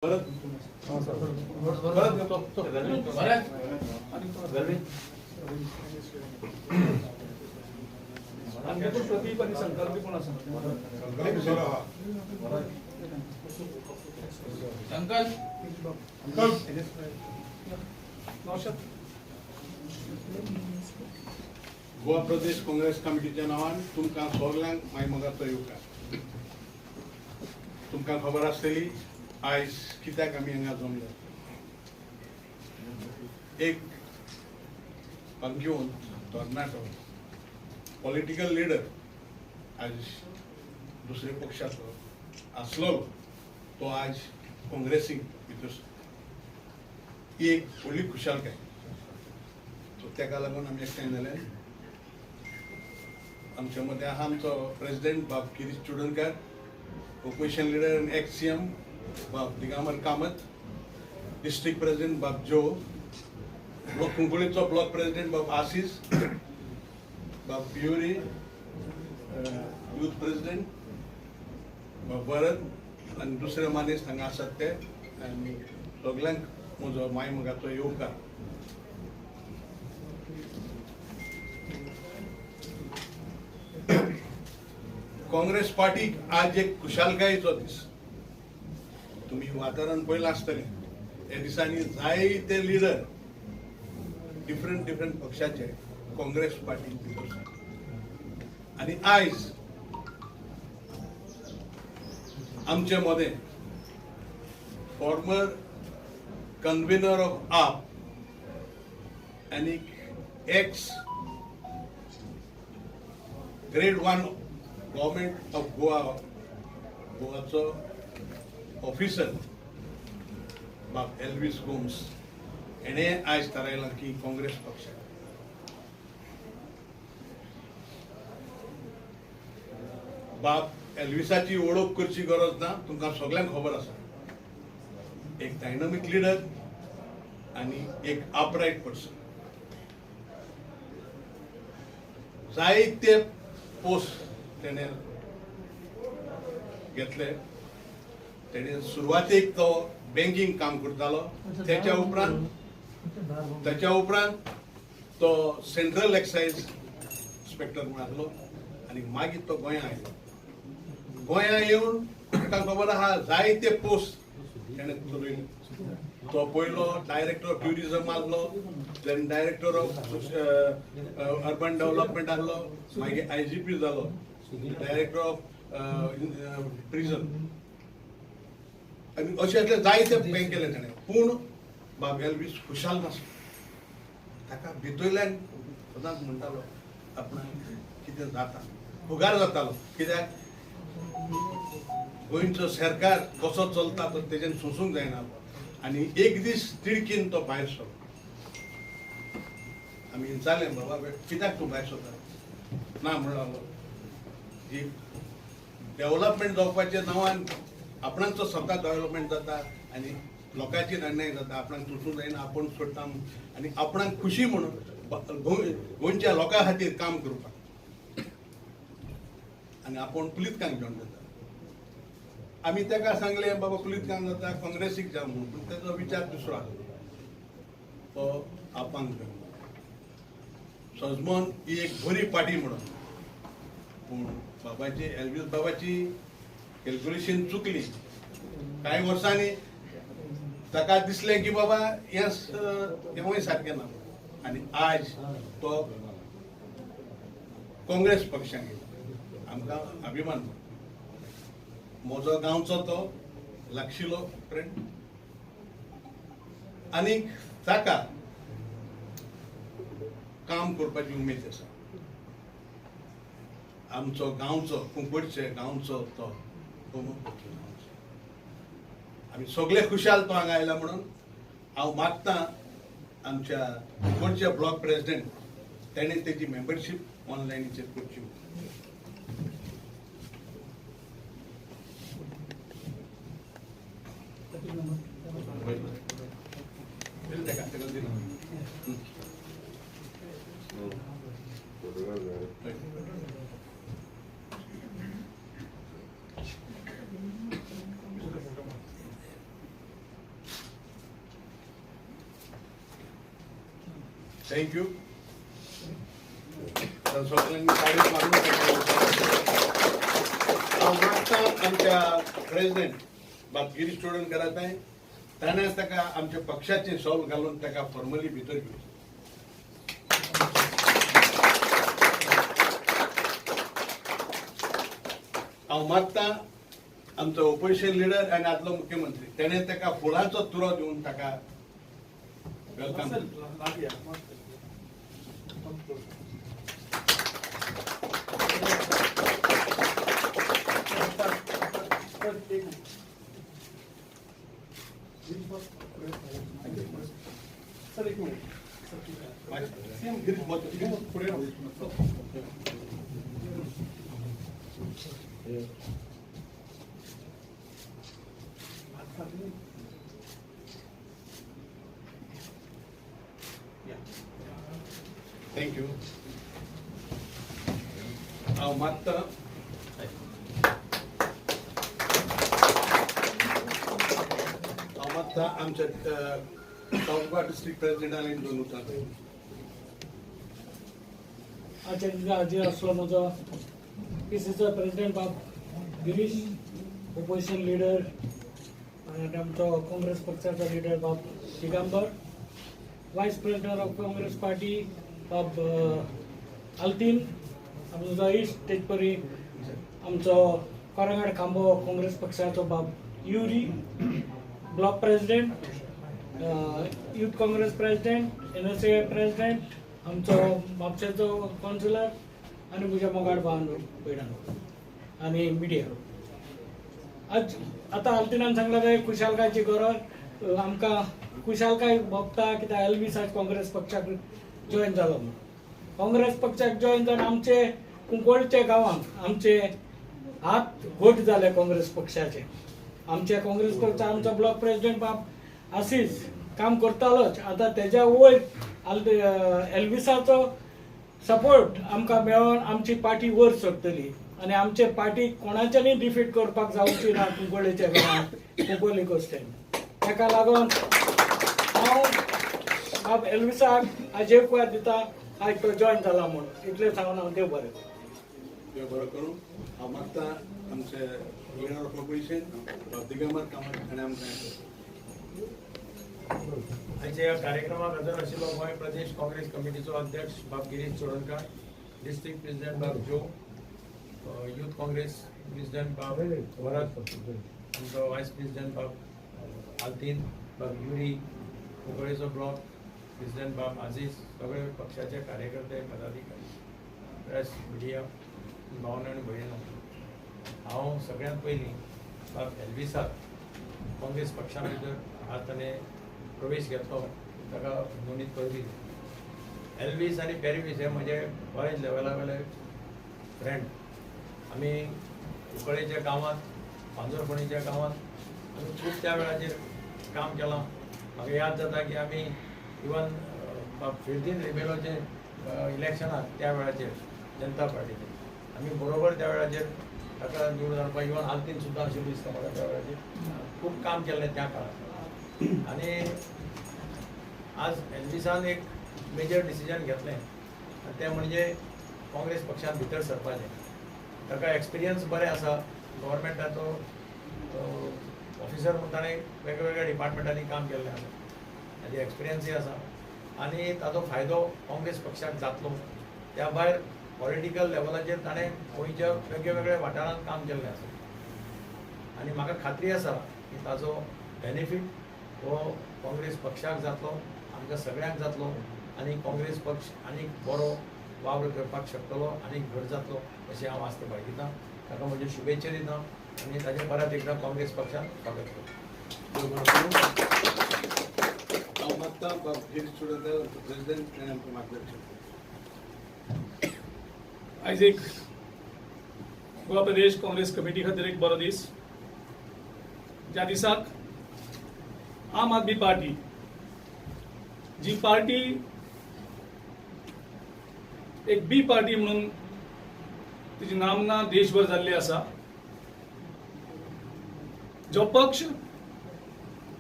परत परत घेतो प्रदीप आणि संकल्प पण असं गोवा प्रदेश काँग्रेस कमिटीच्या नावान तुमकां सगळ्यांक मायमगाचो येवकार. तुमकां खबर आसतली आयज कित्याक आमी हांगा जमले. एक घेवन तरणाटो पॉलिटिकल लिडर आज दुसरे पक्षाचो आसलो तो आज काँग्रेसीक भितर ही एक व्हडली खुशालकाय. सो तेका लागून आमी एकठांय जाले. आमच्या मदें आहा आमचो प्रेसिडेंट बाब Girish Chodankar, opposition leader end ex CM बाब दिगंबर कामत, डिस्ट्रिक्ट प्रेसिडेंट बाब जो, कुंकळीचो ब्लॉक प्रेसिडेंट बाब आशीष, बाब पियोरी, यूथ प्रेसिडेंट बाब भरत आनी दुसरे मानेस्त हांगा आसात ते. आनी सगळ्यांक म्हजो मायमगाचो येवकार. काँग्रेस पार्टीक आज एक खुशालकायेचो दीस. तुम्ही वातावरण पळयलां आसतलें. ह्या दिसांनी जायते लिडर डिफरंट पक्षाचे काँग्रेस पार्टीक भितर. आनी आयज आमचे मदें फॉर्मर कन्व्हेनर ऑफ आप आनी एक्स ग्रेड 1 गव्हर्नमेंट ऑफ गोवाचो ऑफिसर बाब एल्विस गोम्स हेणे आज थारायलां की काँग्रेस पक्ष बाब एल्विसाची वळख करची गरज ना. तुमकां सगळ्यांक खबर आसा. एक डायनामिक लिडर आनी एक अपरायट पर्सन. जायते पोस्ट तेणे घेतले. तेणे सुरवातेक तो बँकिंग काम करतालो. त्याच्या उपरांत तो सेंट्रल एक्सायज इन्स्पेक्टर म्हूण आसलो आनी मागीर तो गोंया आयलो. गोंया येवन ताका खबर आहा जायते पोस्ट तेणे चलयले. तो पयलो डायरेक्टर ऑफ ट्युरिझम आसलो, then director of urban development आसलो, मागीर IGP जालो, डायरेक्टर ऑफ प्रिझन आनी अशें असले जायते बँक केले ताणें. पूण बाब एल्विस खुशाल नासलो. ताका भितरल्यान सदांच म्हणटालो आपणाक कितें जाता, फुगार जातालो. कित्याक गोंयचो सरकार कसो चलता तो तेजेन सोंसूंक जायना. आनी एक दीस तिडकीन तो भायर सरलो. आमी विचारलें बाबा कित्याक तूं भायर सरता. ना म्हणून लागलो की डेव्हलपमेंट जावपाच्या नांवान आपणाचो स्वता डेव्हलपमेंट जाता आनी लोकांची अन्याय जाता. आपणाक सोंसूंक जायना. आपूण सोडटा आनी आपणाक खुशी म्हणून गोंयच्या लोकां खातीर काम करपाक आनी आपूण पुलितकांक घेवन जाता. आमी ताका सांगलें बाबा पुलितकांक जाता काँग्रेसीक जा म्हणून. पूण ताचो विचार दुसरो आसलो. तो आपांक घेवन सजमोन ही एक बरी पार्टी म्हणून. पूण बाबाची एल्विस बाबाची कॅल्क्युलेशन चुकली. कांय वर्सांनी ताका दिसलें की बाबा हेंवूय सारकें ना. आनी आज तो काँग्रेस पक्षाक गेलो. आमकां अभिमान. म्हजो गांवचो तो लागशिलो फ्रेंड आनी ताका काम करपाची उमेद आसा. आमचो गांवचो कुंकळचे गांवचो तो आमी सगळे खुशाल तो हांगा आयला म्हणून. हांव मागतां आमच्या कुंकळचे ब्लॉक प्रेसिडेंट तेणे तेजी मेंबरशीप ऑनलायनीचेर करची. थँक्यू. तर सगळ्यांनी ताळी मारून मागता आमच्या प्रेसिडेंट बाब गिरीश चोडणकरात आहे. ताणे ताका आमच्या पक्षाचे शॉल घालून ताका फॉर्मली भितर घेऊ. हांव मागता आमचो ओपोजिशन लिडर आनी आदलो मुख्यमंत्री ताणें ताका फुलांचो तुरो दिवन ताका वेलकम केलें. सर एक मिनिट. गिरीश पुढे थँक्यू. हांव मागता आमच्या साऊथ गोवा डिस्ट्रिक्ट प्रेसिडेंटान दोन उतर. हाजीर आसलो म्हजो पीसीचो प्रेसिडेंट बाब गिरीश, ओपोजिशन लिडर आनी आमचो काँग्रेस पक्षाचो लिडर बाब दिगंबर, वायस प्रेसिडेंट ऑफ काँग्रेस पार्टी बाब आल्तीन, आमचो इश्ट तेज परी आमचो कोरंगाड खांबो काँग्रेस पक्षाचो बाब Yuri, block president, youth Congress president, NSA president, आमचो म्हापशेचो कावन्सिलर आनी म्हज्या मोगाड भावांनो भयणांनो आनी मिडिया. आज आतां आल्तिनान सांगला काय खुशालकायची गरज आमकां खुशालकाय भोगता कित्याक एलबीस आज काँग्रेस पक्षाक जॉयन जालो म्हणून. काँग्रेस पक्षाक जॉयन जावन आमचे कुंकळचे गांवांक आमचे हात घोट जाले काँग्रेस पक्षाचे. आमच्या काँग्रेस पक्षाचा आमचो ब्लॉक प्रेसिडेंट बाब आसीस काम करतालोच. आतां तेज्या वयर एलबीसाचो सपोर्ट आमकां मेळोन आमची पार्टी वयर सरतली आनी आमचे पार्टीक कोणाच्यानी डिफीट करपाक जावची ना कुंकळेच्या गांवांत कुंकळी कोस्टेन. ताका लागून हांव बाब एलबीसाक हाजेर कुवार दिता आज तो जॉयन जाला म्हणून. इतलें सांगून हांव देव बरें करूं. देव बरें करूं. हांव मागता आमचे leader of opposition Digambar Kamat आनी आमकां आयच्या ह्या कार्यक्रमाक हजर आशिल्लो गोंय प्रदेश काँग्रेस कमिटीचो अध्यक्ष बाब गिरीश चोडणकार, डिस्ट्रिक्ट प्रेसिडेंट बाब जो, यूथ काँग्रेस प्रेसिडेंट बाब भरत, आमचो वायस प्रेसिडेंट बाब आल्तीन, बाब युरी, कुंकळेचो ब्लॉक प्रेसिडेंट बाब आजीज, सगळे पक्षाचे कार्यकर्ते, पदाधिकारी, प्रेस, मिडिया, भावना आनी भयणीनो, हांव सगळ्यांत पयलीं बाब एलबीसाक काँग्रेस पक्षा भितर आज ताणें प्रवेश घेतलो ताका नोंदीत कळली. एलबीस आनी पेरवीस हे म्हजे बरेच लेवला वेले फ्रेंड. आमी कुंकळेच्या गांवांत, पांजरपणीच्या गांवांत आमी खूब त्या वेळाचेर काम केलां. म्हाका याद जाता की आमी इवन फिफ्टीन रिबेलोचे इलेक्शनाक त्या वेळाचेर जनता पार्टीचे आमी बरोबर त्या वेळाचेर ताका निवडून हाडपाक इवन आल्तीन सुद्दां अशें दिसता म्हाका त्या वेळाचेर खूब काम केल्लें त्या काळार. आनी आज एलबीसान एक मेजर डिसिजन घेतलें आनी तें म्हणजे काँग्रेस पक्षांत भितर सरपाचें. ताका एक्सपिरियन्स बरें आसा. गव्हर्मेंटाचो ऑफिसर म्हूण ताणें वेगवेगळ्या डिपार्टमेंटांनी काम केल्लें आसा. ताजी एक्सपिरियन्सूय आसा आनी ताचो फायदो काँग्रेस पक्षाक जातलो. त्या भायर पॉलिटिकल लेवलाचेर ताणें गोंयच्या वेगवेगळ्या वाठारांत काम केल्लें आसा आनी म्हाका खात्री आसा की ताचो बेनिफीट हो काँग्रेस पक्षाक जातलो, आमकां सगळ्यांक जातलो आनी काँग्रेस पक्ष आनीक बरो वावर करपाक शकतलो आनी घट जातलो अशें हांव आस्त बाळगितां. ताका म्हज्यो शुभेच्छा दिता आनी ताचे परत एकदां काँग्रेस पक्षान स्वागत करता. हांव मागता बाब गिरीश चोडणकर प्रेसिडेंट आनी आमकां मार्गदर्शन. आयज एक गोवा प्रदेश काँग्रेस कमिटी खातीर एक बरो दीस. ज्या दिसाक आम आदमी पार्टी जी पार्टी एक बी पार्टी म्हणून तिची नामना देशभर जाल्ली आसा, जो पक्ष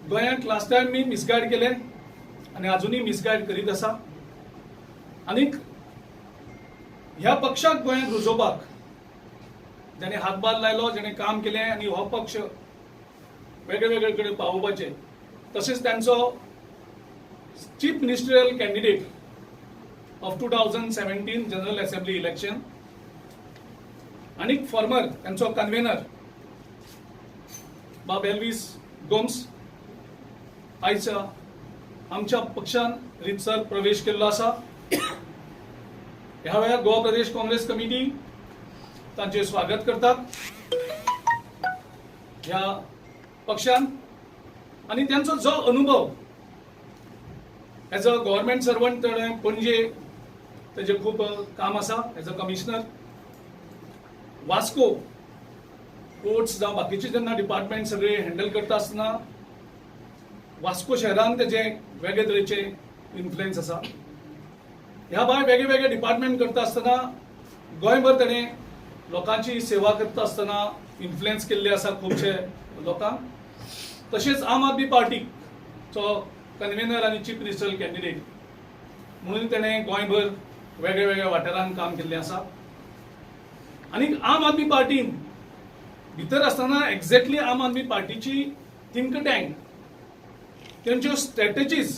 गोंयांत लास्ट टायम मिसगायड केले आनी अजुनूय मिसगायड करीत आसा, आनीक ह्या पक्षाक गोंयांत रुजोवपाक जाणे हातभार लायलो, जाणे काम केलें आनी हो पक्ष वेगळे वेगळे कडेन पावोवपाचे, तशेंच तांचो chief ministerial candidate of 2017 general assembly election आनीक फॉर्मर तांचो कन्व्हेनर बाब एल्विस गोम्स आयज आमच्या पक्षान रितसर प्रवेश केल्लो आसा. ह्या वेळार गोवा प्रदेश काँग्रेस कमिटी तांचे स्वागत करता ह्या पक्षान. आणि त्यांचो जो अनुभव एज अ गव्हर्नमेंट सर्वंट पणजे तेजे खूप काम आसा. As a commissioner Vasco ports जावं बाकीचे जेन्ना डिपार्टमेंट सगळे हँडल करता आसतना वास्को शहरान तेजे वेगळे तरेचे इन्फ्लुएन्स आसा. ह्या भायर वेगळे वेगळे डिपार्टमेंट करता आसतना गोंयभर तेणें लोकांची सेवा करता आसतना इन्फ्लुएन्स केल्ले आसा खुबशे लोकांक. तशेंच आम आदमी पार्टीचो कन्व्हेनर आनी चीफ मिनिस्टरियल कॅन्डिडेट म्हणून तेणें गोंयभर वेगळ्या वेगळ्या वाठारांत काम केल्लें आसा. आनी आम आदमी पार्टीन भितर आसतना एक्झॅक्टली आम आदमी पार्टीची थिंक टँक त्यांच्यो स्ट्रॅटेजीज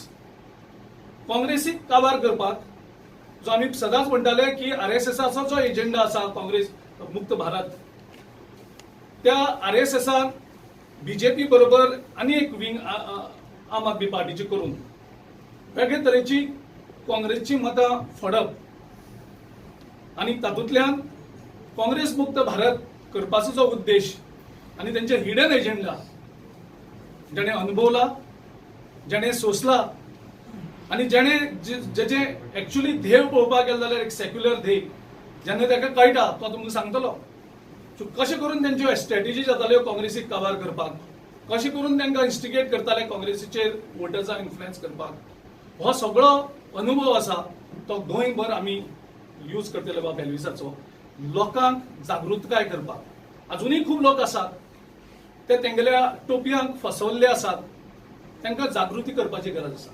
काँग्रेसीक काबार करपाक, जो आमी सदांच म्हणटाले की RSSाचो जो एजेंडा आसा काँग्रेस मुक्त भारत, त्या RSSान BJP बरोबर आनी एक विंग आम आदमी पार्टीची करून वेगळे तरेची काँग्रेसची मतां फोडप आनी तातूंतल्यान काँग्रेस मुक्त भारत करपाचो जो उद्देश आनी तेंचे हिडन एजेंडा जेणे अनुभवला, जेणे सोंसला आनी जेणे जेचे एक्चुअली ध्येय पळोवपाक गेले जाल्यार एक सेक्युलर ध्येय जेन्ना ताका कळटा तो तुमकां सांगतलो. कशें करून तेंच्यो स्ट्रॅटेजी जाताल्यो काँग्रेसीक काबार करपाक, कशें करून तांकां इन्स्टिगेट करताले काँग्रेसीचेर वोटर्सांक इन्फ्लुएन्स करपाक, हो सगळो अनुभव आसा तो गोंयभर आमी यूज करतले बाब एल्विसाचो लोकांक जागृतकाय करपाक. अजुनूय खूब लोक आसात ते तेंगेल्या टोपयांक फसवल्ले आसात, तांकां जागृती करपाची गरज आसा.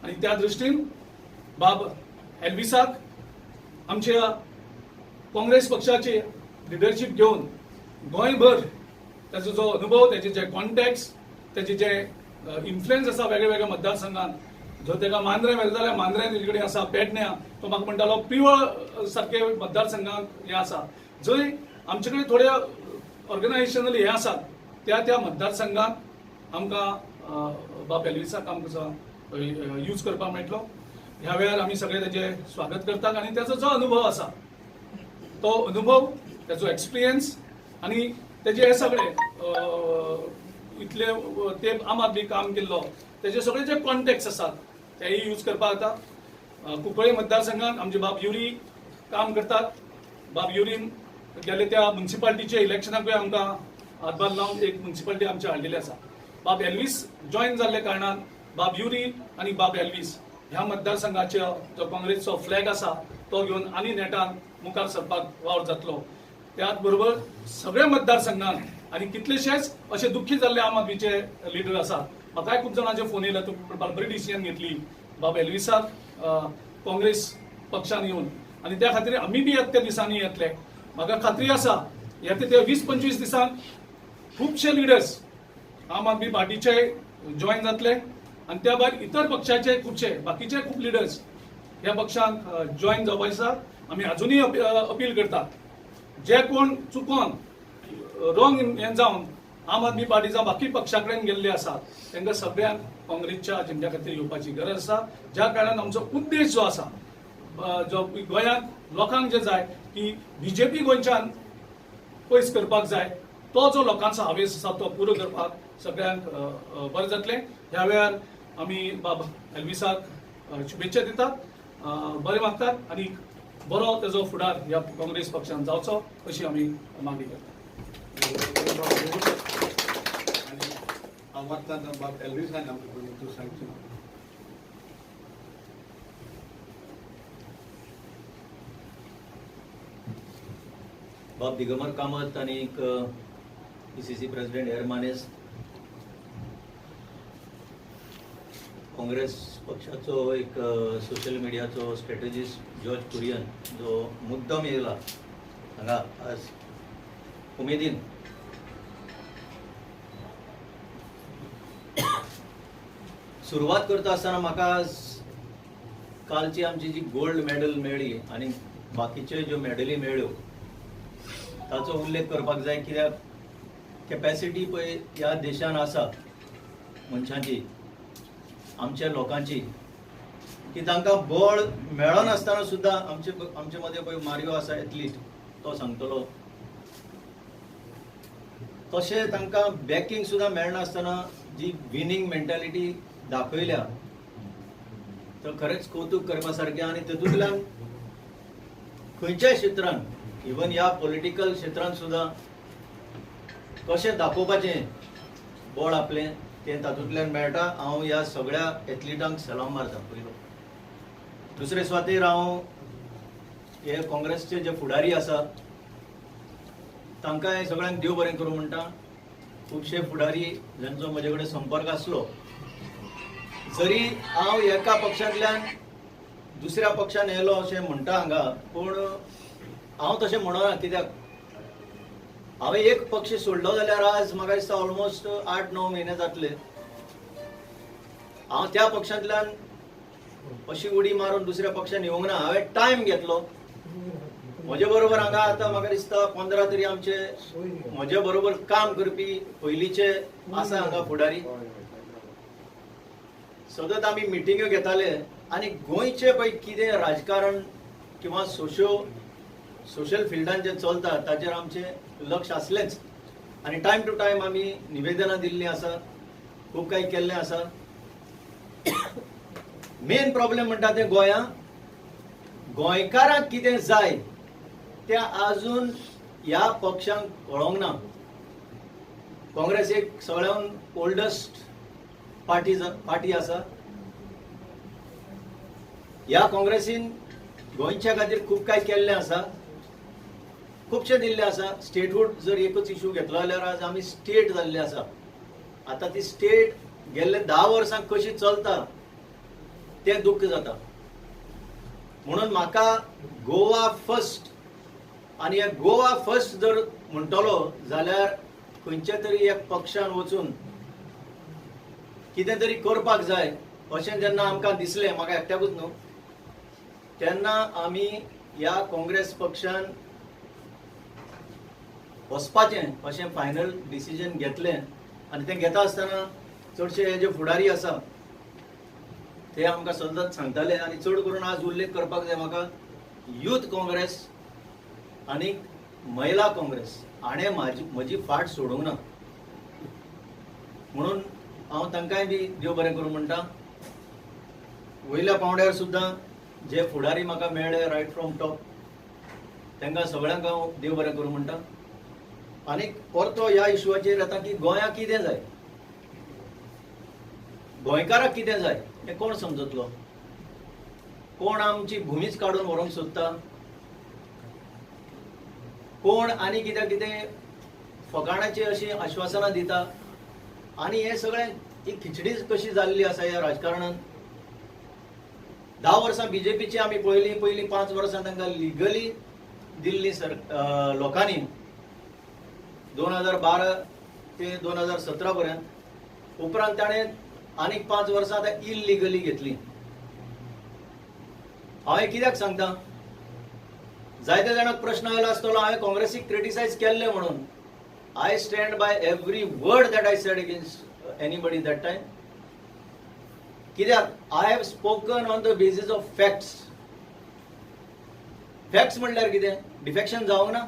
आनी त्या दृश्टीन बाब एल्विसाक आमच्या काँग्रेस पक्षाची लिडरशीप घेवन गोंयभर ताचो जो अनुभव, ताचे जे कॉन्टॅक्ट्स, ताचे जे इन्फ्लुएन्स आसा वेगळ्या वेगळ्या मतदारसंघात, जो ताका मांद्रे मेळटा जाल्यार मांद्रे तेजे कडेन आसा, पेडण्या तो म्हाका म्हणटालो पिवळ सारखे मतदारसंघाक हे आसा, जंय आमचे कडेन थोडे ऑर्गनायझेशनली हे आसात त्या मतदारसंघात आमकां बाब एल्विसाक आमकां यूज करपाक मेळटलो. ह्या वेळार आमी सगळे ताचे स्वागत करतात आनी ताचो जो अनुभव आसा तो अनुभव, ताचो एक्सपिरियन्स आनी तेजे हे सगळे इतले ते आम आदमी काम केल्लो तेजे सगळे जे कॉन्टॅक्ट्स आसात तेय यूज करपाक जाता. कुंकळे मतदारसंघात आमचे बाब युरी काम करतात. बाब युरीन गेले त्या म्युन्सिपालिटीच्या इलेक्शनाकूय आमकां हातभार लावन एक म्युन्सिपालिटी आमच्या हाडलेली आसा. बाब एल्विस जॉईन जाल्ले कारणान बाब युरी आनी बाब एल्विस ह्या मतदारसंघाचो जो काँग्रेसचो फ्लॅग आसा तो घेवन आनी नेटान मुखार सरपाक वावर जातलो. त्याच बरोबर सगळ्या मतदारसंघात आनी कितलेशेच अशे दुख्खी जाल्ले आम आदमीचे लिडर आसात. म्हाकाय खूब जाणांचे फोन येयला, तूं बरी डिसिजन घेतली बाब एल्विसाक काँग्रेस पक्षान येवन, आनी त्या खातीर आमी बी त्या दिसांनी येतले. म्हाका खात्री आसा येता त्या 20-25 दिसांक खुबशे लिडर्स आम आदमी पार्टीचे जॉईन जातले आनी त्या भायर इतर पक्षाचे खुबशे बाकीचे खूब लिडर्स ह्या पक्षांक जॉईन जावपाचे आसा. आमी अजुनूय अपील करतात, जे कोण चुकोन रॉंग हें जावन आम आदमी पार्टी जावं बाकी पक्षा कडेन गेल्ले आसात तांकां सगळ्यांक काँग्रेसच्या अजेंड्या खातीर येवपाची गरज आसा. ज्या कारणान आमचो उद्देश जो आसा, जो गोंयांत लोकांक जे जाय की BJP गोंयच्यान पयस करपाक जाय, तो जो लोकांचो हावेस आसा तो पुरो करपाक सगळ्यांक बरें जातलें. ह्या वेळार आमी बाब एल्विसाक शुभेच्छा दितात, बरें मागतात आनी बरो तेजो फुडार ह्या काँग्रेस पक्षान जावचो अशी आमी मागणी करतात. आणि आवडताना बाब एल्विसान आमकां तूं सांगची बाब दिगंबर कामत आणि PCC प्रेसिडेंट एरमानेस, काँग्रेस पक्षाचो एक सोशल मिडियाचो स्ट्रॅटेजिस्ट जॉर्ज कुरियन जो मुद्दम येयला हांगा आज उमेदीन सुरवात करता आसतना म्हाका कालची आमची जी गोल्ड मेडल मेळ्ळी आनी बाकीच्यो ज्यो मेडली मेळ्ळ्यो ताचो उल्लेख करपाक जाय, कित्याक कॅपॅसिटी पळय ह्या देशान आसा मनशांची, आमच्या लोकांची, की तांकां बळ मेळनासतना सुद्दां आमचे मदें पळय मारियो आसा एथलीट, तो सांगतलो तशें तांकां बॅकींग सुद्दां मेळनासतना जी विनींग मेंटॅलिटी दाखयल्या तर खरेंच कौतुक करपा सारकें. आनी तातूंतल्यान खंयच्याय क्षेत्रांत, इवन ह्या पॉलिटिकल क्षेत्रांत सुद्दां कशें दाखोवपाचें बळ आपलें तें तातूंतल्यान मेळटा. हांव ह्या सगळ्या एथलीटांक सलाम मारता पयलो. दुसरे सुवातेर हांव हे काँग्रेसचे जे फुडारी आसा तांकां सगळ्यांक देव बरें करूं म्हणटा. खुबशे फुडारी जांचो म्हजे कडेन संपर्क आसलो, जरी हांव एका पक्षांतल्यान दुसऱ्या पक्षान येयलो अशें म्हणटा हांगा, पूण हांव तशें म्हणना. कित्याक हांवें एक पक्ष सोडलो जाल्यार आज म्हाका दिसता ऑलमोस्ट 8-9 म्हयने जातले हांव त्या पक्षांतल्यान अशी उडी मारून दुसऱ्या पक्षान येवंक ना. हांवें टायम घेतलो. म्हजे बरोबर हांगा आतां म्हाका दिसता 15 तरी आमचे म्हजे बरोबर काम करपी पयलींचे आसा हांगा फुडारी. सतत आमी मिटिंग्यो घेताले आनी गोंयचे पळय कितें राजकारण किंवा सोशल फिल्डान जे चलता ताचेर आमचें लक्ष आसलेंच. आनी टायम टू टायम आमी निवेदनां दिल्लीं आसा, खूब काही केल्लें आसा. मेन प्रॉब्लेम म्हणटा तें गोंयकारांक कितें जाय तें आजून ह्या पक्षांक कळोंक ना. काँग्रेस एक सगळ्यान ओल्डस्ट पार्टी आसा. ह्या काँग्रेसीन गोंयच्या खातीर खूब काही केल्लें आसा, खुबशें दिल्लें आसा. स्टेटहूड जर एकच इश्यू घेतलो जाल्यार आज आमी स्टेट जाल्ले आसा. आतां ती स्टेट गेल्ले 10 वर्सां कशी चलता तें दुख्ख जाता. म्हणून म्हाका गोवा फर्स्ट, आनी हे गोवा फर्स्ट जर म्हणटलो जाल्यार खंयच्या तरी एक पक्षान वचून कितें तरी करपाक जाय अशें जेन्ना आमकां दिसलें, म्हाका एकट्याकूच न्हू, तेन्ना आमी ह्या काँग्रेस पक्षान वचपाचें अशें फायनल डिसिजन घेतलें. आनी तें घेता आसतना चडशे हे जे फुडारी आसा ते आमकां सतत सांगताले. आनी चड करून आज उल्लेख करपाक जाय म्हाका यूथ काँग्रेस आनी महिला काँग्रेस हाणें म्हजी फाट सोडूंक ना. म्हणून हांव तांकांय बी देव बरें करूं म्हणटा. वयल्या पावंड्यार सुद्दां जे फुडारी म्हाका मेळ्ळे रायट फ्रॉम टॉप तांकां सगळ्यांक हांव देव बरें करूं म्हणटा. आनी परतो ह्या इश्यूआचेर येता की गोंयाक कितें जाय, गोंयकाराक कितें जाय हें कोण समजतलो. कोण आमची भुमीच काडून व्हरोंक सोदता, कोण आनी कितें कितें फकाणाची अशी आश्वासनां दिता. आनी हे सगळें एक खिचडीच कशी जाल्ली आसा ह्या राजकारणांत. 10 वर्सां बीजेपीची आमी पयलीं 5 वर्सां तांकां लिगली दिल्ली लोकांनी 2012 ते 2017 पर्यंत. उपरांत ताणें आनीक 5 वर्सां आतां इल्लिगली घेतली. हांवें कित्याक सांगता, जायत्या जाणांक प्रश्न आयलो आसतलो हांवें काँग्रेसीक क्रिटिसायज केल्लें म्हणून. I stand by every word that I said against anybody that time. कित्याक I have spoken on the basis of facts. Facts म्हणल्यार कितें, डिफेक्शन जावंक ना.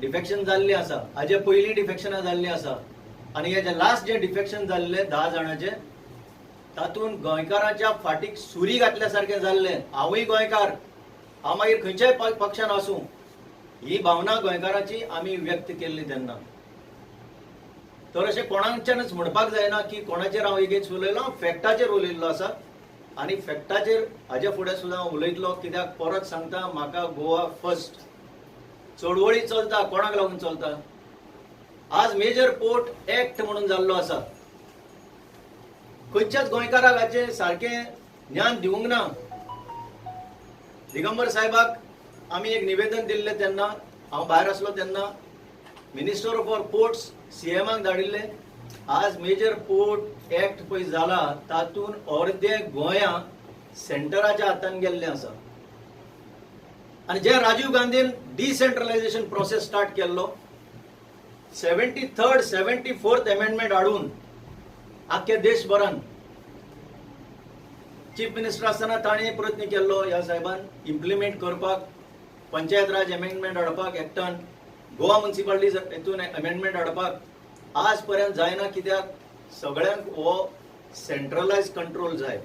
डिफेक्शन जाल्लें आसा, हाजे पयलीं डिफेक्शनां जाल्लीं आसा. आनी हे जे लास्ट जे डिफेक्शन जाल्ले 10 जाणांचे तातूंत गोंयकारांच्या फाटीक सुरी घातल्या सारकें जाल्लें. हांवूय गोंयकार, हांव मागीर खंयच्याय पक्षान आसूं, ही भावना गोंयकाराची आमी व्यक्त केल्ली तेन्ना. तर अशें कोणाच्यानच म्हणपाक जायना की कोणाचेर हांव एगेन्स्ट उलयलो. हांव फॅक्टाचेर उलयल्लो आसा आनी फॅक्टाचेर हाजे फुडें सुद्दां उलयतलो. कित्याक परत सांगता, म्हाका गोवा फर्स्ट चळवळी चलता कोणाक लागून चलता. आज मेजर पोर्ट एक्ट म्हणून जाल्लो आसा. खंयच्याच गोंयकाराक हाचे सारखें ज्ञान दिवंक ना. दिगंबर साहेबाक आमी एक निवेदन दिल्लें तेन्ना हांव भायर आसलो तेन्ना मिनिस्टर फॉर पोर्ट्स सीएमाक धाडिल्ले. आज मेजर पोर्ट एक्ट पळय जाला तातून अर्दे गोंया सेंटराच्या हातान गेल्ले आसा. आणि जे राजीव गांधीन डिसेंट्रलायझेशन प्रोसेस स्टार्ट केल्लो 73rd 74th अमेंडमेंट हाडून आख्या देशभरान चीफ मिनिस्टर आसतना ताणें प्रयत्न केल्लो ह्या साहेबान इम्प्लिमेंट करपाक, पंचायत राज अमेंडमेंट हाडपाक एक्टान, गोवा म्युनिसिपालिटीज हेतून अमेंडमेंट हाडपाक आज पर्यंत जायना. कित्याक सगळ्यांक हो सेंट्रलायज कंट्रोल जाय.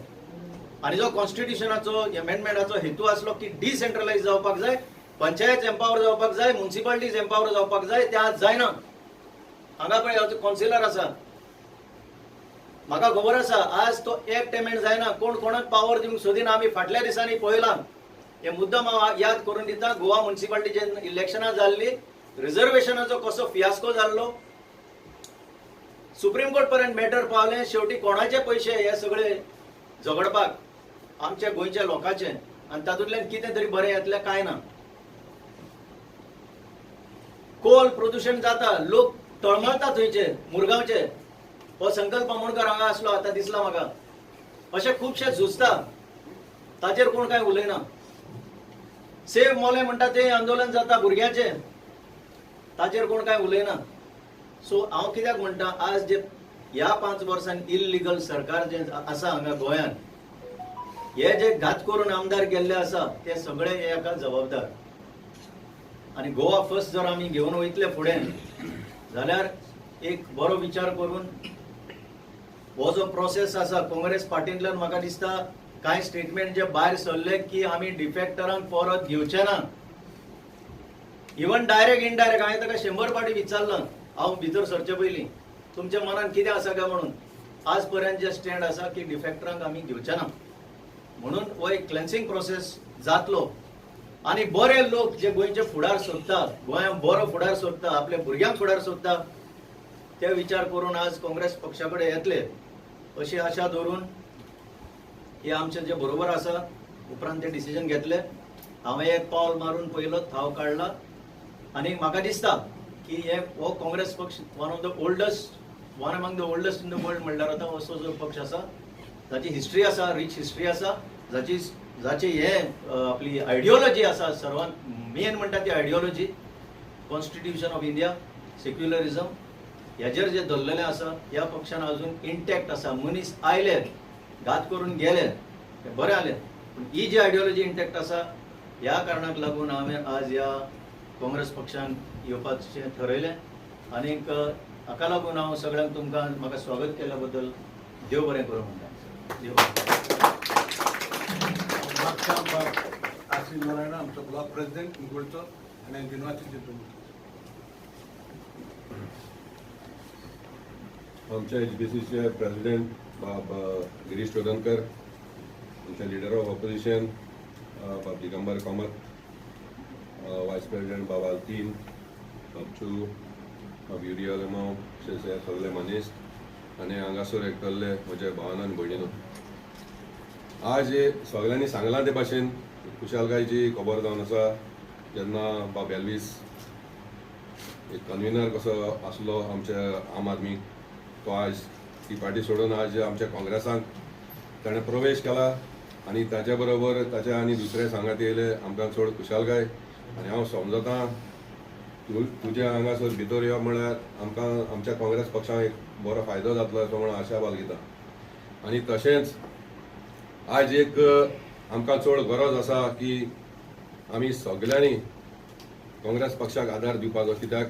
आणि जो कॉन्स्टिट्युशनाचो अमेंडमेंटाचो हेतू आसलो की डिसेंट्रलायज जावपाक जाय, पंचायत एम्पावर जावपाक जाय, म्युनिसिपालिटीज एम्पावर जावपाक जाय, ते आज जायना. हांगा पळय कावन्सिलर आसा, म्हाका खबर आसा आज तो एक्ट अमेंड जायना. कोण कोणाक पावर दिवंक सोदिना. आमी फाटल्या दिसांनी पळयलां. हे मुद्दम हांव याद करून दिता. गोवा म्युनिसिपालिटीचे इलेक्शनां जाल्ली, रिझर्वेशनाचो कसो फियास्को जाल्लो, सुप्रीम कोर्ट पर्यंत मॅटर पावले. शेवटी कोणाचे पयशे हे सगळे झगडपाक आमच्या गोंयच्या लोकांचे, आनी तातूंतल्यान कितें तरी बरें येतलें काय ना. कोल प्रदूषण जाता, लोक तळमळटा थंयचे मुरगांवचे. हो संकल्प आमोणकर हांगा आसलो, आतां दिसला म्हाका. अशें खुबशे झुजता, ताचेर कोण काय उलयना. सेव मोले म्हणटा तें आंदोलन जाता भुरग्याचे, ताचेर कोण काय उलयना. सो हांव कित्याक म्हणटा, आज जे ह्या 5 वर्सांनी इल्लिगल सरकार जे आसा हांगा गोंयांत, हे जे घात करून आमदार गेल्ले आसा ते सगळे हेका जबाबदार. आणि गोवा फर्स्ट जर आमी घेवन वयतले फुडें जाल्यार एक बरो विचार करून हो जो प्रोसेस आसा काँग्रेस पार्टींतल्यान म्हाका दिसता कांय स्टेटमेंट जे भायर सरले की आमी डिफेक्टरांक परत घेवचे ना. इवन डायरेक्ट इनडायरेक्ट हांवें ताका 100 फावटी विचारलां हांव भितर सरचे पयलीं, तुमच्या मनान कितें आसा काय म्हणून. आज पर्यंत जे स्टँड आसा की डिफेक्टरांक आमी घेवचे ना म्हणून हो एक क्लेन्सिंग प्रोसेस जातलो. आणि बरे लोक जे गोंयचे फुडार सोदता, गोंयांत बरो फुडार सोदता, आपल्या भुरग्यांक फुडार सोदता, ते विचार करून आज काँग्रेस पक्षा कडेन येतले अशी आशा दवरून हे आमचे जे बरोबर आसा उपरांत ते डिसिजन घेतले. हांवें एक पावल मारून पयलो थाव काडला. आनी म्हाका दिसता की हे हो काँग्रेस पक्ष one among the oldest in the world म्हणल्यार आतां असो जो पक्ष आसा जाची हिस्ट्री आसा, रिच हिस्ट्री आसा, जाची हे आपली आयडियोलॉजी आसा, सर्वांत मेन म्हणटा ती ideology constitution of India, secularism, ह्याचेर जे धरलेले आसा ह्या पक्षान अजून इंटॅक्ट आसा. मनीस आयले, घात करून गेले, ते बरें जालें, पूण ही जी आयडियोलॉजी इंटॅक्ट आसा ह्या कारणाक लागून हांवें आज ह्या काँग्रेस पक्षान येवपाचें ठरयलें. आनीक हाका लागून हांव सगळ्यांक तुमकां म्हाका स्वागत केल्या बद्दल देव बरें करूं म्हणटा. देव आशिष नारायण आमचो ब्लॉक प्रेसिडेंट मुगोळचो आनी युनिव्हर्सिटी चिंतून आमच्या HBCचे प्रेसिडेंट बाब गिरीश चोडणकर, आमचे लिडर ऑफ ऑपोजिशन बाब दिगंबर कामत, वायस प्रेसिडेंट बाब आल्तीन, बाब चू, बाब युरिया लेमाव, अशे सगळे मनीस आनी हांगासर एकतले म्हजे भावान आनी भयणीनो. आज हे सगळ्यांनी सांगलां ते भाशेन खुशालकायेची खबर जावन आसा. जेन्ना बाब एल्वीस एक कन्व्हिनर कसो आसलो आमच्या आम आदमी, तो आज ती पार्टी सोडून आज आमच्या काँग्रेसांत ताणें प्रवेश केला. आनी ताच्या बरोबर ताचे आनी दुसरे सांगाती येयले, आमकां चड खुशालकाय. आनी हांव समजतां तुजे हांगासर भितर येवप म्हळ्यार आमकां आमच्या काँग्रेस पक्षाक एक बरो फायदो जातलो असो म्हणून आशा बाळगिता. आनी तशेंच आज एक आमकां चड गरज आसा की आमी सगळ्यांनी काँग्रेस पक्षाक आदार दिवपाचो. कित्याक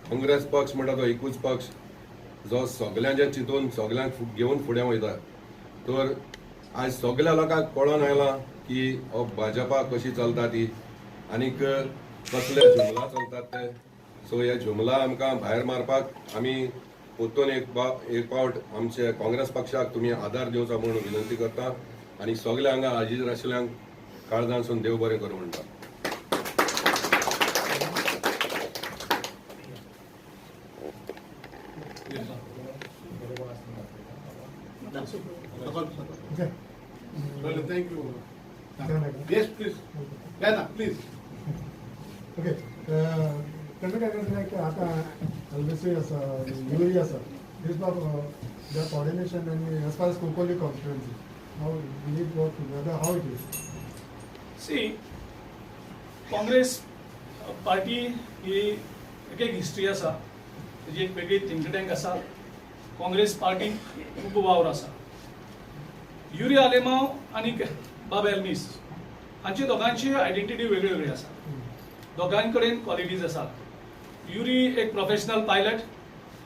काँग्रेस पक्ष म्हणटा तो एकूच पक्ष जो सगळ्यांचे चिंतून सगळ्यांक घेवन फुडें वयता. तर आज सगळ्या लोकांक कळोन आयलां की हो भाजपा कशी चलता ती आनीक कसले जुमला चलतात ते. सो हे जुमला आमकां भायर मारपाक आमी परतून एक फावट आमचे काँग्रेस पक्षाक तुमी आदार दिवचो म्हणून विनंती करता. आनी सगळे हांगा हाजीर आशिल्ल्यांक काळजांसून देव बरें करूं म्हणटा. ना. Okay. Thank you. Yes, please. Yeah, please. Okay कमी काय करता की आता ऑब्वियसली असं युरी असं दिस बाब द कोऑर्डिनेशन आणि as far as Kokoli constituency how we need work together how it is see Congress party ही एक हिस्ट्री आसा तेजी एक वेगळी थिंक टँक आसा काँग्रेस पार्टी खूब वावर आसा युरी आलेमांव आनी बाब एल्मीस हांची दोगांची आयडेंटिटी वेगळी वेगळी आसा दोगांय कडेन क्वॉलिटीज आसा युरी एक प्रोफेशनल पायलट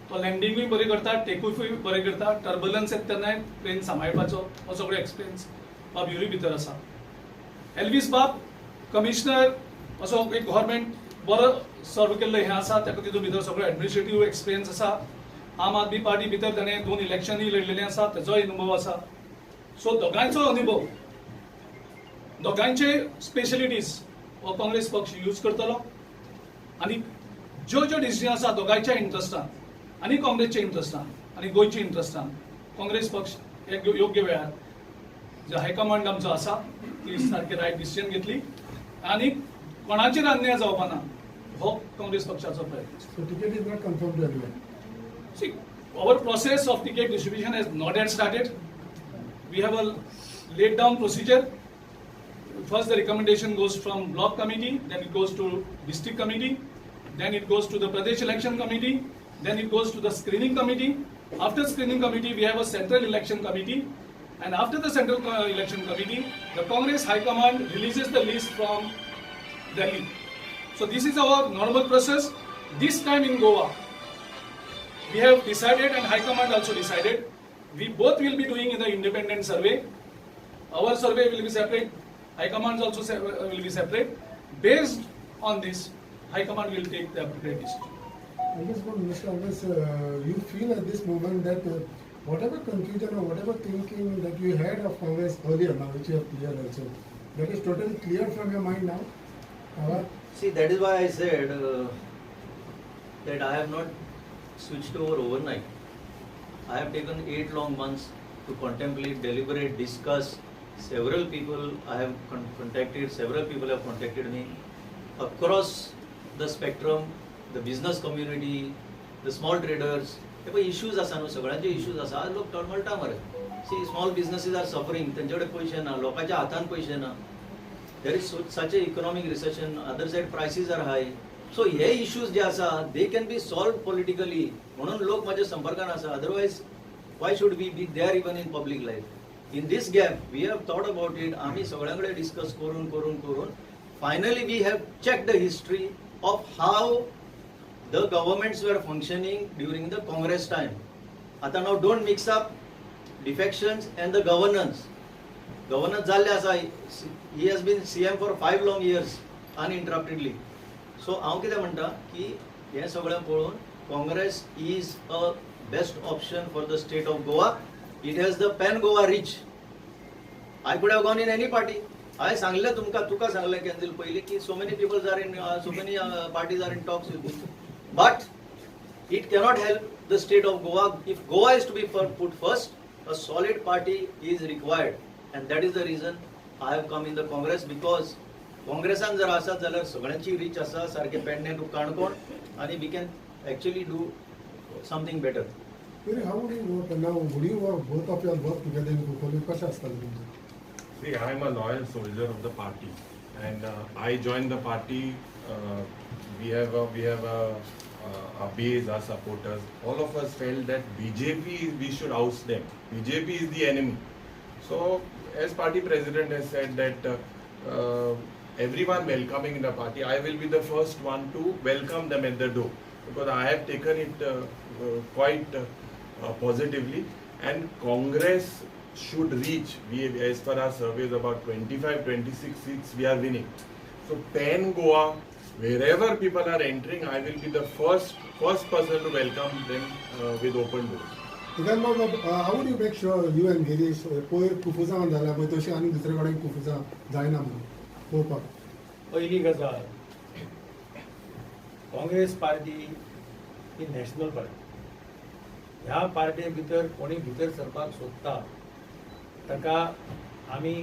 तो लँडिंगूय बरें करता टेकूय बरें करता टर्बुलन्स येता तेन्नाय प्लेन सांबाळपाचो हो सगळो एक्सपिरियन्स बाब युरी भितर आसा एल्वीस बाब कमिशनर असो एक गव्हर्मेंट बरो सर्व केल्लो हें आसा ताका तितून भितर सगळो एडमिनिस्ट्रेटीव एक्सपिरियन्स आसा आम आदमी पार्टी भितर ताणें 2 इलेक्शनूय लडलेलें आसा तेजोय अनुभव आसा सो दोगांयचो अनुभव दोगांयचे स्पेशलिटीज हो काँग्रेस पक्ष यूज करतलो आनी ज्यो ज्यो डिसिजन आसा दोगांयच्या इंट्रस्टान आनी काँग्रेसच्या इंट्रस्टान आनी गोंयच्या इंट्रस्टान काँग्रेस पक्ष एक योग्य वेळार जो हायकमांड आमचो आसा ती सारकी रायट डिसिजन घेतली आनी कोणाचेर अन्याय जावपा ना हो काँग्रेस पक्षाचो प्रयत्न so ticket is not confirmed anyway See, our process of ticket distribution has not yet started. We have a laid down procedure. First, the recommendation goes from block committee, then it goes to district committee, then it goes to the Pradesh election committee, then it goes to the screening committee. After screening committee, we have a central election committee, and after the central election committee, the Congress High Command releases the list from Delhi. So this is our normal process. This time in Goa, we have decided, and High Command also decided, we both will be doing in the independent survey. Our survey will be separate. High Command also will be separate. Based on this, High Command will take the appropriate decision. I guess for Mr. Abbas, you feel at this moment that whatever confusion or whatever thinking that you had of Congress earlier now, which you have cleared also, that is totally clear from your mind now? See, that is why I said that I have not switched over overnight. I have taken 8 long months to contemplate, deliberate, discuss. Several people I have contacted, several people have contacted me across the spectrum, the business community, the small traders. हे पळय issues आसा न्हू सगळ्यांचे issues आसा आज लोक तळमळटा मरे see small businesses are suffering तेंचे कडेन पयशे ना लोकांच्या हातान पयशे ना there is such a economic recession other side prices are high so हे इश्यूज जे आसा they can be solved politically म्हणून लोक माझ्या संपर्कान आसा otherwise why should we be there even in public life in this gap we have thought about it आम्ही सगळ्यांकडे डिस्कस करून finally we have check the history of how the governments were functioning during the Congress time. Ata now don't mix up defections and the governance. Governance zalle asa, he has been CM for 5 long years uninterruptedly. So हांव कितें म्हणटा की हे सगळें पळोवन Congress is a best option for the state of Goa. It has the pan Goa reach. I could have gone in any party. I सांगले तुका सांगले केंद्रील पयली की so many people are in so many parties are in talks with me. But it cannot help the state of Goa. If Goa is to be put first, a solid party is required, and that is the reason I have come in the Congress, because Congressan जर आसा जाल्यार सगळ्यांची reach आसा सारखे Pedne to Canacona आणि we can actually do something better. How would you work now? Would you work, both of you work together in Kokoli? कशें आसता तुमचें? See, I am a loyal soldier of the party, and I joined the party. We have a base, our supporters. All of us felt that BJP, we should oust them. BJP is the enemy. So, as party president has said that everyone welcoming in the party, I will be the first one to welcome them at the door, because I have taken it quite positively, and Congress should reach, as per our surveys, about 25-26 seats we are winning. So pan Goa, wherever people are entering, I will be the first person to welcome them with open doors. Then how would you make sure you and Girish पयर कुफुजां जाल्या पळय तशें आनी दुसरे कडेन कुफुजां जायना म्हणून पळोवपाक पहिली गजाल काँग्रेस पार्टी ही नॅशनल पार्टी ह्या पार्टी भितर कोणी भितर सरपाक सोदता ताका आमी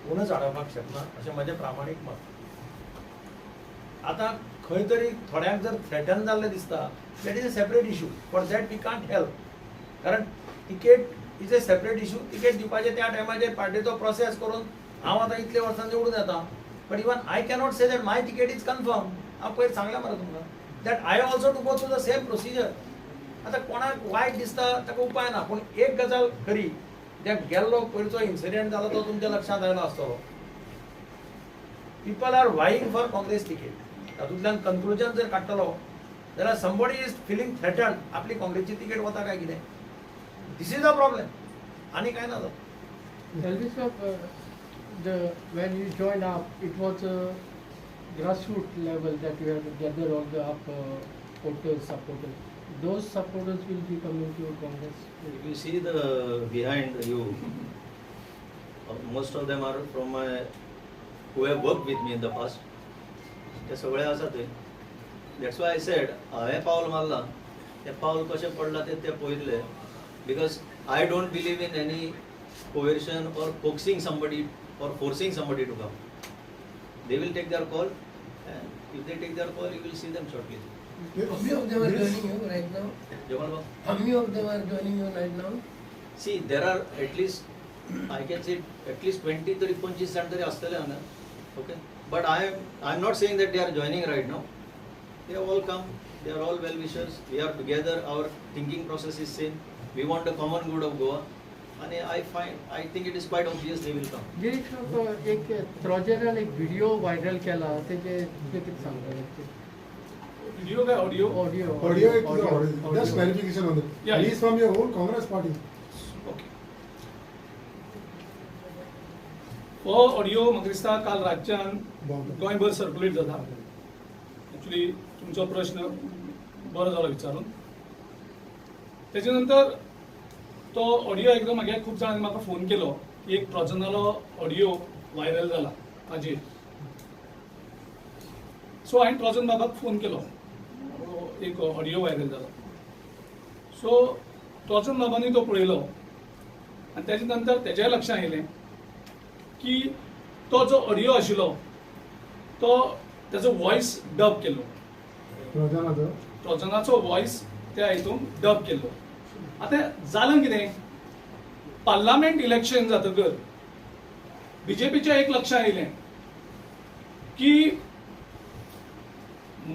कोणच अडवपाक शकना अशें म्हजें प्रामाणीक मत. आतां खंय तरी थोड्यांक जर थ्रेटन जाल्लें दिसता that is a separate issue. For that we can't help. कारण ticket is a separate issue. Ticket दिवपाचें त्या टायमाचेर पार्टीचो प्रोसेस करून हांव आतां इतले वर्सांचे उडून येता. But even I cannot say that my ticket is confirm. हांव पयर सांगलें मरे तुमकां that I also to go through the same procedure. आतां कोणाक वायट दिसता ताका उपाय ना. पूण एक गजाल खरी, जे गेल्लो पयरचो इन्सिडेंट जालो तो तुमच्या लक्षांत आयलो आसतलो. People are vying for Congress ticket. तातूंतल्यान कन्क्लुजन जर काडटलो जाल्यार समबडी इज फिलिंग थ्रेटन. आपली काँग्रेसची तिकेट वता काय कितें. दिस इज अ प्रॉब्लेम. आनी कांय ना. Elvis, when you joined up, it was a grassroots level that you had to gather all the up voters, supporters. Those supporters will be coming to Congress. If you see the behind you, most of them are from my who have worked with me in the past. ते सगळे आसा थंय. That's why I said हांवें पावल मारला तें पावल कशें पडलां ते पळयतले. Because I don't believe in any coercion or coaxing somebody or forcing somebody to come. They will take their call, and if they take their call, you will see them shortly. How many of them are joining you right now? Jamal Bhai? How many of them are joining you right now? See, there are at least, I can say at least 20 to 25 जण तरी असतले हांगा. Okay, but I'm not saying that they are joining right now. They have all come. They are all well wishers. We are together. Our thinking process is same. We want the common good of Goa. And I think it is quite obvious they will come. Girish, एक थ्रोजेरान एक video viral केला तेजे तुका कितें सांगता? Video काय audio? Audio, just clarification on it. Yeah. He is from your own Congress party. Okay. हो audio म्हाका दिसता काल राज्यान गोंयभर सर्क्युलेट जाता. एक्चुली तुमचो प्रश्न बरो जालो विचारून. तेजे नंतर तो ऑडिओ एकदम मागे खूब जाणांनी म्हाका फोन केलो की एक ट्रॉजनालो ऑडिओ व्हायरल जाला हाजेर. सो हांवें ट्रॉजन बाबाक फोन केलो. एक ऑडिओ व्हायरल जालो. सो ट्रॉजन बाबांनी तो पळयलो आनी तेजे नंतर तेज्या लक्षांत येयलें की तो जो ऑडिओ आशिल्लो तो तेजो वॉयस डब केल्लो. ट्रॉजनाचो वॉयस त्या हितून डब केल्लो. आता जालें कितें, पार्लमेंट इलेक्शन जातकर बीजेपीच्या एक लक्षांत येयलें की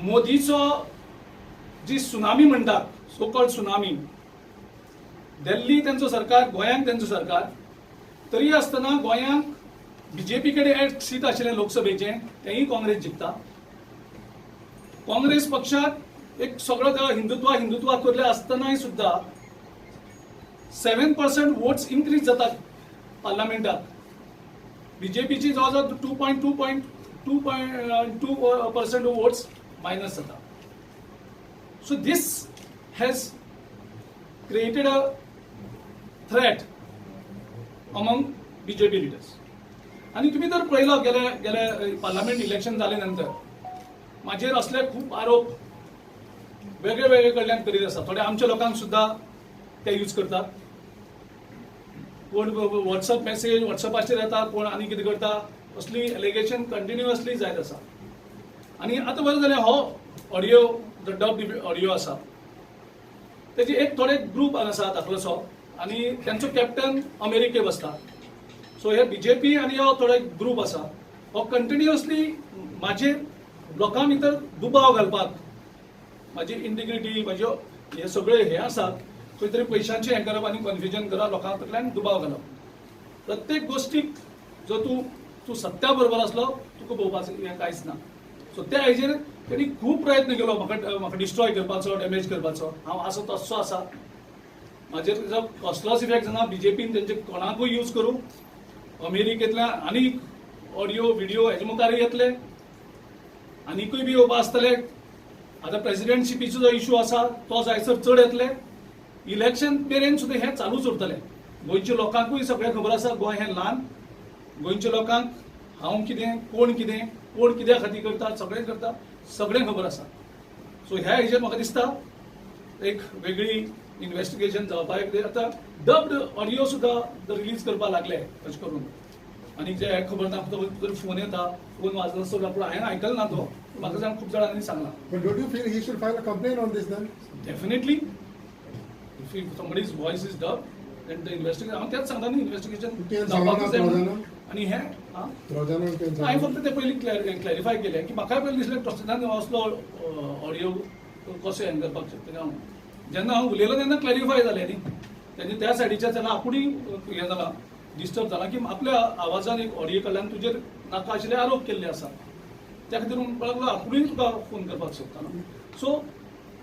मोदीचो जी सुनामी म्हणटात, सो कॉल्ड सुनामी, दिल्ली तेंचो सरकार, गोंयांक तेंचो सरकार, तरी आसतना गोंयांक बीजेपी कडेन 8 सीट आशिल्लें लोकसभेचें तेंय काँग्रेस जिखता. काँग्रेस पक्षाक एक सगळो हिंदुत्व करले आसतनाय सुद्दां 7% वोट्स इन्क्रीज जातात पार्लमेंटात. बीजेपीची जवळजवळ 2.2% वोट्स मायनस जाता. So this has created a threat among BJP leaders. आणि तुम्ही जर पळयलो गेले पार्लमेंट इलेक्शन जाले नंतर माझेर असले खूप आरोप वेगळे कडल्यान करीत आसा. थोडे आमच्या लोकांक सुद्धा ते यूज करतात. कोण व्हॉट्सअप मेसेज व्हॉट्सअपाचेर येता, कोण आनी कितें करता, असली एलिगेशन कंटिन्युअसली जायत आसा. आनी आतां बरें जालें हो ऑडिओ जो डब ऑडिओ आसा तेजी एक थोडे ग्रुप आसा धाकलोसो आनी तेंचो कॅप्टन अमेरिके बसता. सो हे बीजेपी आनी हो थोडे ग्रुप आसा हो कंटिन्युअसली म्हाजेर लोकां भितर दुबाव घालपाक, म्हाजी इंटिग्रिटी, म्हाज्यो हे सगळे हे आसात खंय तरी पयशांचें हें करप आनी कन्फ्युजन करप, लोकां कडल्यान दुबाव घालप. प्रत्येक गोष्टीक जो तूं सत्या बरोबर आसलो तुका पळोवपाचें हें कांयच ना. सो त्या हेजेर तेणी खूब प्रयत्न केलो म्हाका डिस्ट्रॉय करपाचो, डॅमेज करपाचो. हांव आसा तसो आसा. म्हाजेर जो कसलोच इफेक्ट जाना. बीजेपीन तेंचे कोणाकूय यूज करूं, अमेरिकेंतल्यान आनीक ऑडिओ व्हिडिओ हेजे मुखार येतले, आनीकूय बी येवपा आसतले. आतां प्रेसिडेंटशिपीचो जो इशू आसा तो जायसर चड येतले. इलेक्शन मेरेन सुद्दां हें चालूच उरतलें. गोंयच्या लोकांकूय सगळें खबर आसा गोंय हें ल्हान. गोंयच्या लोकांक हांव कितें, कोण कित्या खातीर करता, सगळें खबर आसा. सो ह्या हेजेर म्हाका दिसता एक वेगळी इन्व्हेस्टिगेशन जावपाक आता डब्ड ऑडियो सुद्धा रिलीज करपाक लागले अशें करून आनी जे खबर ना जर फोन येता फोन वाजता सुद्धा पूण हांवें आयकलो ना तो म्हाका जाण खूब जाणांनी सांगला But don't you feel he should file a complaint on this then? Definitely if somebody's voice is dubbed then the investigation हांव तेच सांगता न्ही इन्व्हेस्टिगेशन तें सांगना Trojan? आनी हे Trojan can हांवें फक्त ते पयलीं क्लॅरिफाय केलें की म्हाका पयलीं दिसलें ट्रस्टान असलो ऑडियो कसो हँग करपाक शकता हांव जेन्ना हांव उलयलो तेन्ना क्लॅरिफाय जालें न्ही तेजे त्या सायडीच्या तेन्ना आपुणूय हें जाला डिस्टर्ब जाला की आपल्या आवाजान एक ऑडियो कडल्यान तुजेर नाका आशिल्ले आरोप केल्ले आसा त्या खातीर लागलो आपुणूय तुका फोन करपाक शकता सो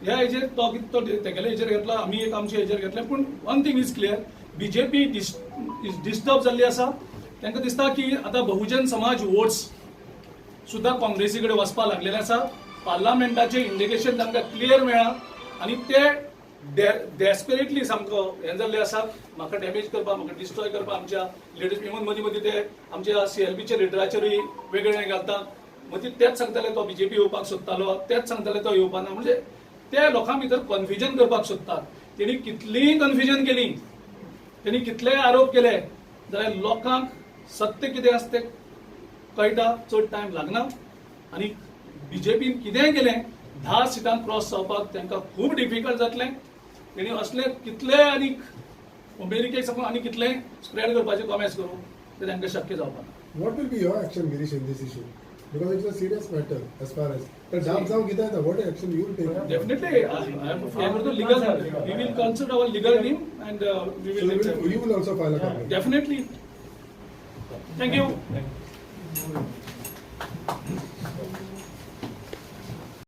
ह्या हेजेर तो तेगेले हेजेर घेतला आमी एक आमचे हेजेर घेतले पूण one thing is clear BJP disturb जाल्ली आसा तांकां दिसता की आतां बहुजन समाज वोट्स सुद्धा काँग्रेसी कडेन वचपाक लागलेले आसा पार्लमेंटाचे इंडिकेशन तांकां क्लियर मेळ्ळा आनी ते डेस्परेटली सामको हें जाल्ले आसा म्हाका डॅमेज करपाक म्हाका डिस्ट्रॉय करपाक आमच्या लिडर्स इवन मदीं मदीं ते आमच्या CLPच्या लिडराचेरूय वेगळे घालता मदीं तेच सांगताले तो बीजेपी येवपाक सोदतालो तेच सांगताले तो येवपाना म्हणजे ते लोकां भितर कन्फ्युजन करपाक सोदतात तेणी कितलीय कन्फ्युजन केली तेणी कितलेय आरोप केले जाल्यार लोकांक सत्य कितें आसा तें कळटा चड टायम लागना आनी बीजेपीन कितेंय केलें 10 सिटांक क्रॉस जावपाक तांकां खूब डिफिकल्ट जातलें तेणी असले कितले आनीक अमेरिकेक साकून आनी कितलें स्प्रेड करपाचें कॉमेंट्स करूं तें तांकां शक्य जावपाना What will be your action, Girish, in this issue? Because it's a serious matter as far as. But जाऊ कितें जाता? What action you will take? Definitely, I am for the legal. We will consult our legal team and we will. So you will also file a complaint? Definitely. Thank you.